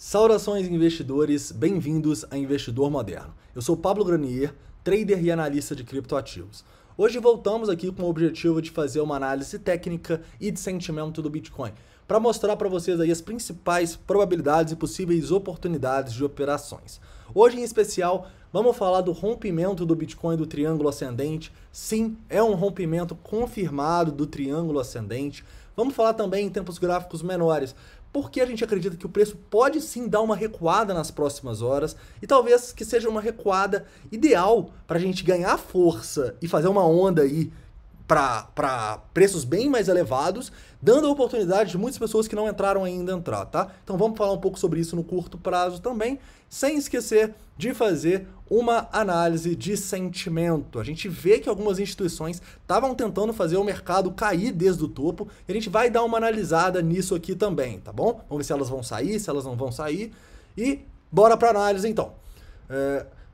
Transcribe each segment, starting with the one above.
Saudações investidores, bem-vindos a Investidor Moderno. Eu sou Pablo Granier, trader e analista de criptoativos. Hoje voltamos aqui com o objetivo de fazer uma análise técnica e de sentimento do Bitcoin, para mostrar para vocês aí as principais probabilidades e possíveis oportunidades de operações. Hoje em especial, vamos falar do rompimento do Bitcoin do triângulo ascendente. Sim, é um rompimento confirmado do triângulo ascendente. Vamos falar também em tempos gráficos menores, porque a gente acredita que o preço pode sim dar uma recuada nas próximas horas e talvez que seja uma recuada ideal para a gente ganhar força e fazer uma onda aí para preços bem mais elevados, dando a oportunidade de muitas pessoas que não entraram ainda entrar, tá? Então vamos falar um pouco sobre isso no curto prazo também, sem esquecer de fazer uma análise de sentimento. A gente vê que algumas instituições estavam tentando fazer o mercado cair desde o topo, e a gente vai dar uma analisada nisso aqui também, tá bom? Vamos ver se elas vão sair, se elas não vão sair, e bora para análise então.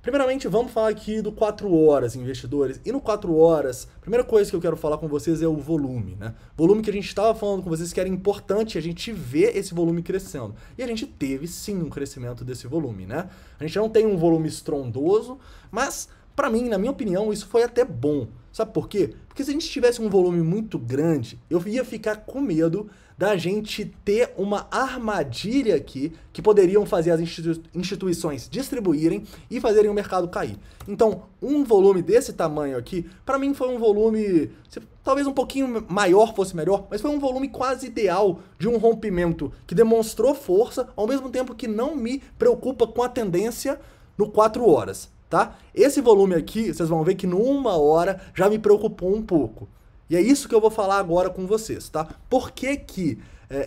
Primeiramente, vamos falar aqui do 4 horas, investidores. E no 4 horas, a primeira coisa que eu quero falar com vocês é o volume, né? Volume que a gente estava falando com vocês que era importante a gente ver esse volume crescendo. E a gente teve, sim, um crescimento desse volume, né? A gente não tem um volume estrondoso, mas, para mim, na minha opinião, isso foi até bom. Sabe por quê? Porque se a gente tivesse um volume muito grande, eu ia ficar com medo da gente ter uma armadilha aqui que poderiam fazer as instituições distribuírem e fazerem o mercado cair. Então, um volume desse tamanho aqui, para mim foi um volume, talvez um pouquinho maior fosse melhor, mas foi um volume quase ideal de um rompimento que demonstrou força, ao mesmo tempo que não me preocupa com a tendência no 4 horas, tá? Esse volume aqui, vocês vão ver que no 1 hora já me preocupou um pouco. E é isso que eu vou falar agora com vocês, tá? Por que que,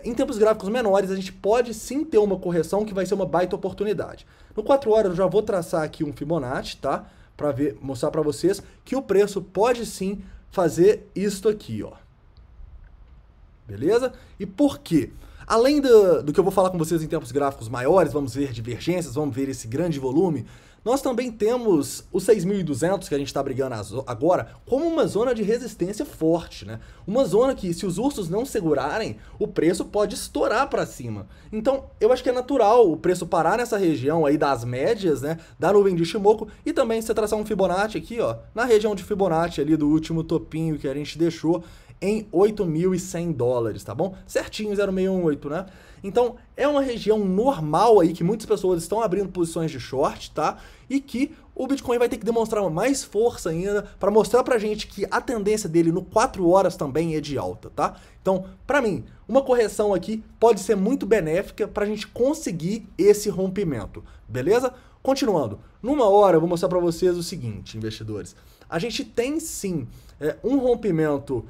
em tempos gráficos menores, a gente pode sim ter uma correção que vai ser uma baita oportunidade. No 4 horas eu já vou traçar aqui um Fibonacci, tá? Para mostrar para vocês que o preço pode sim fazer isto aqui, ó. Beleza? E por quê? Além do que eu vou falar com vocês em tempos gráficos maiores, vamos ver divergências, vamos ver esse grande volume, nós também temos os 6.200 que a gente está brigando agora como uma zona de resistência forte, né? Uma zona que, se os ursos não segurarem, o preço pode estourar para cima. Então, eu acho que é natural o preço parar nessa região aí das médias, né? Da nuvem de Ishimoku, e também se traçar um Fibonacci aqui, ó, na região de Fibonacci ali do último topinho que a gente deixou em $8.100, tá bom? Certinho, 0,618, né? Então, é uma região normal aí que muitas pessoas estão abrindo posições de short, tá? E que o Bitcoin vai ter que demonstrar mais força ainda para mostrar pra gente que a tendência dele no 4 horas também é de alta, tá? Então, pra mim, uma correção aqui pode ser muito benéfica pra gente conseguir esse rompimento, beleza? Continuando, numa hora eu vou mostrar pra vocês o seguinte, investidores. A gente tem sim um rompimento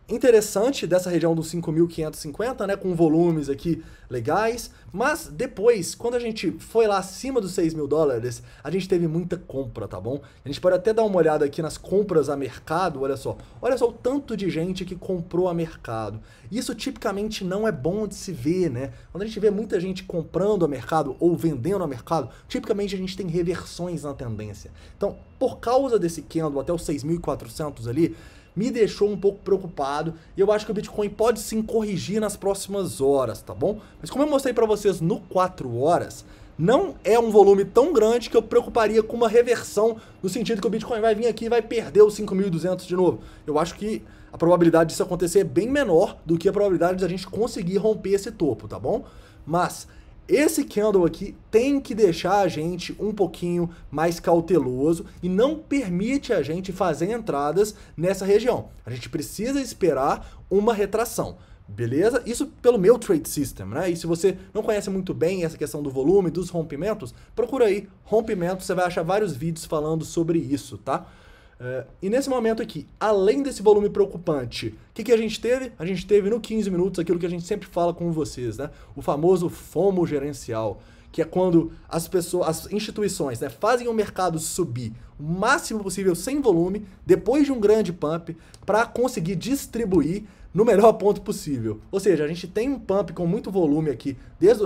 interessante dessa região dos 5.550, né, com volumes aqui legais, mas depois, quando a gente foi lá acima dos $6.000, a gente teve muita compra, tá bom? A gente pode até dar uma olhada aqui nas compras a mercado, olha só o tanto de gente que comprou a mercado. Isso tipicamente não é bom de se ver, né? Quando a gente vê muita gente comprando a mercado ou vendendo a mercado, tipicamente a gente tem reversões na tendência. Então, por causa desse candle até os 6.400 ali, me deixou um pouco preocupado e eu acho que o Bitcoin pode sim corrigir nas próximas horas, tá bom? Mas como eu mostrei para vocês no 4 horas, não é um volume tão grande que eu preocuparia com uma reversão no sentido que o Bitcoin vai vir aqui e vai perder os 5.200 de novo. Eu acho que a probabilidade disso acontecer é bem menor do que a probabilidade de a gente conseguir romper esse topo, tá bom? Mas esse candle aqui tem que deixar a gente um pouquinho mais cauteloso e não permite a gente fazer entradas nessa região. A gente precisa esperar uma retração, beleza? Isso pelo meu trade system, né? E se você não conhece muito bem essa questão do volume, dos rompimentos, procura aí rompimentos, você vai achar vários vídeos falando sobre isso, tá? E nesse momento aqui, além desse volume preocupante, o que a gente teve? A gente teve no 15 minutos aquilo que a gente sempre fala com vocês, né? O famoso FOMO gerencial, que é quando as instituições, né, fazem o mercado subir o máximo possível sem volume, depois de um grande pump, para conseguir distribuir no melhor ponto possível. Ou seja, a gente tem um pump com muito volume aqui,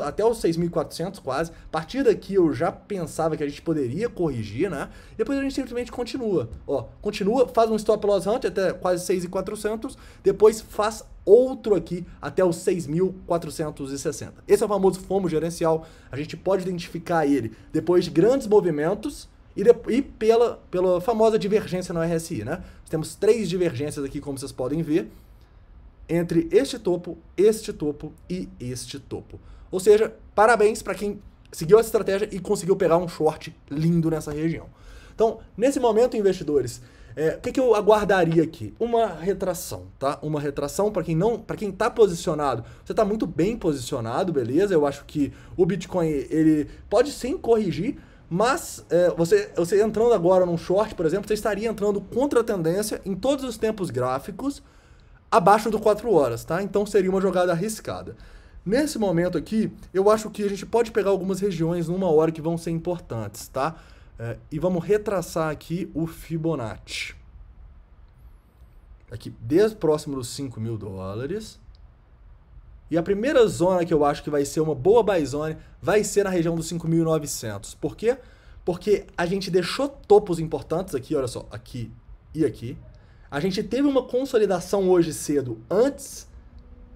até os 6.400 quase. A partir daqui eu já pensava que a gente poderia corrigir, né? Depois a gente simplesmente continua. Ó, continua, faz um stop loss hunt até quase 6.400, depois faz outro aqui até os 6.460. Esse é o famoso FOMO gerencial. A gente pode identificar ele depois de grandes movimentos e pela famosa divergência no RSI, né? Temos 3 divergências aqui, como vocês podem ver, entre este topo e este topo. Ou seja, parabéns para quem seguiu essa estratégia e conseguiu pegar um short lindo nessa região. Então, nesse momento, investidores, o que eu aguardaria aqui? Uma retração, tá? Uma retração para quem está posicionado. Você está muito bem posicionado, beleza? Eu acho que o Bitcoin ele pode sim corrigir, mas você entrando agora num short, por exemplo, você estaria entrando contra a tendência em todos os tempos gráficos abaixo do 4 horas, tá? Então seria uma jogada arriscada. Nesse momento aqui, eu acho que a gente pode pegar algumas regiões numa hora que vão ser importantes, tá? E vamos retraçar aqui o Fibonacci. Aqui, desde próximo dos $5.000. E a primeira zona que eu acho que vai ser uma boa buy zone vai ser na região dos 5.900. Por quê? Porque a gente deixou topos importantes aqui, olha só, aqui e aqui. A gente teve uma consolidação hoje cedo antes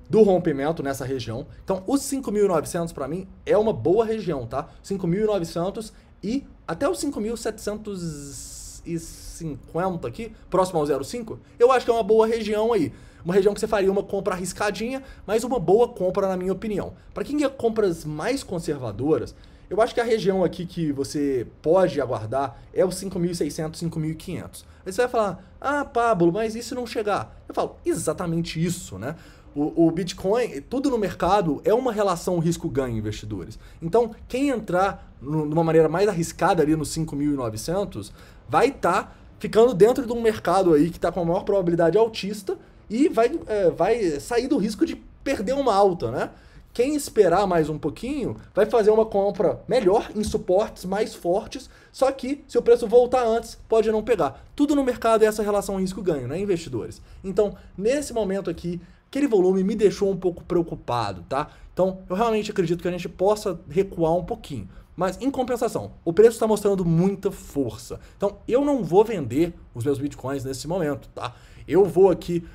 do rompimento nessa região. Então, os 5.900 para mim é uma boa região, tá? 5.900 e até os 5.750 aqui, próximo ao 0,5, eu acho que é uma boa região aí. Uma região que você faria uma compra arriscadinha, mas uma boa compra na minha opinião. Para quem quer compras mais conservadoras, eu acho que a região aqui que você pode aguardar é os 5.600, 5.500. Aí você vai falar, ah, Pablo, mas e se não chegar? Eu falo, exatamente isso, né? O Bitcoin, tudo no mercado é uma relação risco-ganho, investidores. Então, quem entrar de uma maneira mais arriscada ali nos 5.900 vai estar ficando dentro de um mercado aí que está com a maior probabilidade altista e vai sair do risco de perder uma alta, né? Quem esperar mais um pouquinho vai fazer uma compra melhor em suportes mais fortes, só que se o preço voltar antes, pode não pegar. Tudo no mercado é essa relação risco-ganho, né, investidores? Então, nesse momento aqui, aquele volume me deixou um pouco preocupado, tá? Então, eu realmente acredito que a gente possa recuar um pouquinho. Mas, em compensação, o preço está mostrando muita força. Então, eu não vou vender os meus bitcoins nesse momento, tá? Eu vou aqui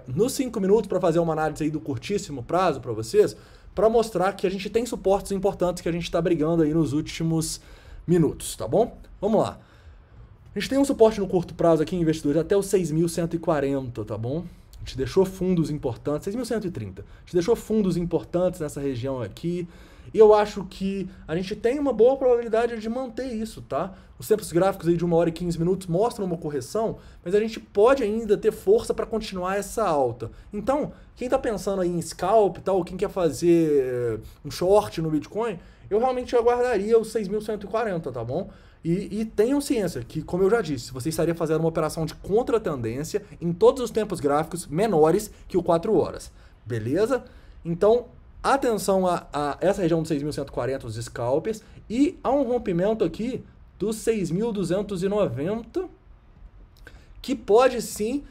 nos 5 minutos para fazer uma análise aí do curtíssimo prazo para vocês, para mostrar que a gente tem suportes importantes que a gente está brigando aí nos últimos minutos, tá bom? Vamos lá. A gente tem um suporte no curto prazo aqui, investidores, até os 6.140, tá bom? A gente deixou fundos importantes, 6.130. A gente deixou fundos importantes nessa região aqui. E eu acho que a gente tem uma boa probabilidade de manter isso, tá? Os tempos gráficos aí de 1 hora e 15 minutos mostram uma correção, mas a gente pode ainda ter força para continuar essa alta. Então, quem tá pensando aí em scalp e tal, quem quer fazer um short no Bitcoin, eu realmente aguardaria os 6.140, tá bom? E tenham ciência que, como eu já disse, você estaria fazendo uma operação de contra-tendência em todos os tempos gráficos menores que o 4 horas, beleza? Então, atenção a essa região dos 6.140, os scalpers, e a um rompimento aqui dos 6.290, que pode sim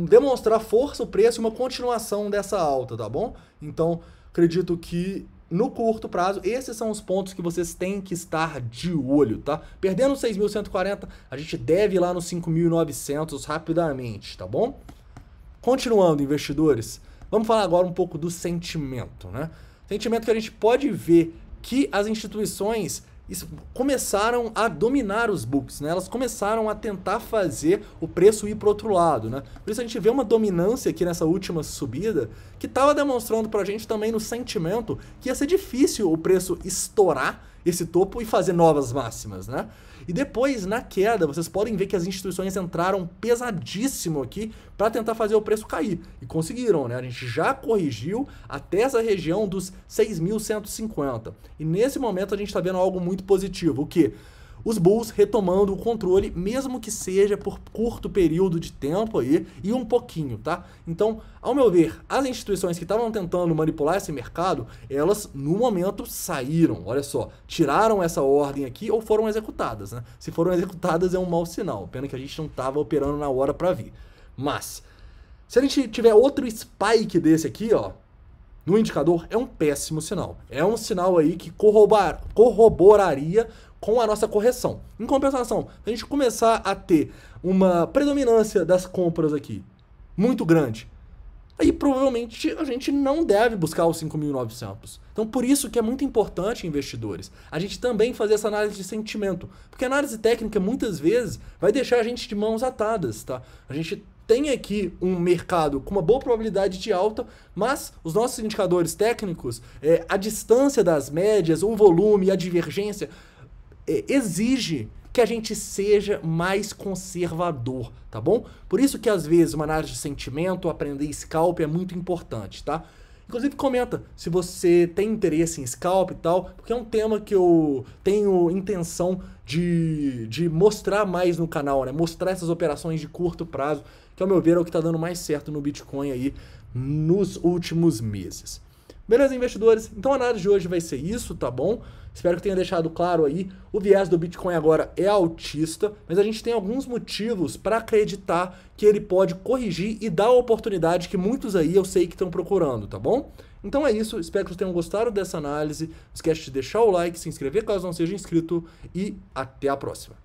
demonstrar força, o preço e uma continuação dessa alta, tá bom? Então, acredito que no curto prazo, esses são os pontos que vocês têm que estar de olho, tá? Perdendo 6.140, a gente deve ir lá nos 5.900 rapidamente, tá bom? Continuando, investidores, vamos falar agora um pouco do sentimento, né? Sentimento que a gente pode ver que as instituições começaram a dominar os books, né? Elas começaram a tentar fazer o preço ir para o outro lado, né? Por isso a gente vê uma dominância aqui nessa última subida que estava demonstrando para a gente também no sentimento que ia ser difícil o preço estourar esse topo e fazer novas máximas, né? E depois, na queda, vocês podem ver que as instituições entraram pesadíssimo aqui para tentar fazer o preço cair. E conseguiram, né? A gente já corrigiu até essa região dos 6.150. E nesse momento a gente está vendo algo muito positivo. O quê? Os bulls retomando o controle, mesmo que seja por curto período de tempo aí, e um pouquinho, tá? Então, ao meu ver, as instituições que estavam tentando manipular esse mercado, elas, no momento, saíram. Olha só, tiraram essa ordem aqui ou foram executadas, né? Se foram executadas é um mau sinal, pena que a gente não estava operando na hora para vir. Mas, Se a gente tiver outro spike desse aqui, ó, no indicador, é um péssimo sinal. É um sinal aí que corroboraria com a nossa correção. Em compensação, se a gente começar a ter uma predominância das compras aqui muito grande, aí provavelmente a gente não deve buscar os 5.900. Então por isso que é muito importante, investidores, a gente também fazer essa análise de sentimento. Porque a análise técnica muitas vezes vai deixar a gente de mãos atadas, tá? A gente tem aqui um mercado com uma boa probabilidade de alta, mas os nossos indicadores técnicos, a distância das médias, o volume, a divergência, exige que a gente seja mais conservador, tá bom? Por isso que às vezes uma análise de sentimento, aprender scalp é muito importante, tá? Inclusive comenta se você tem interesse em scalp e tal, porque é um tema que eu tenho intenção de mostrar mais no canal, né? Mostrar essas operações de curto prazo, que ao meu ver é o que está dando mais certo no Bitcoin aí nos últimos meses. Beleza, investidores? Então a análise de hoje vai ser isso, tá bom? Espero que tenha deixado claro aí. O viés do Bitcoin agora é altista, mas a gente tem alguns motivos para acreditar que ele pode corrigir e dar a oportunidade que muitos aí eu sei que estão procurando, tá bom? Então é isso, espero que vocês tenham gostado dessa análise. Não esquece de deixar o like, se inscrever caso não seja inscrito e até a próxima.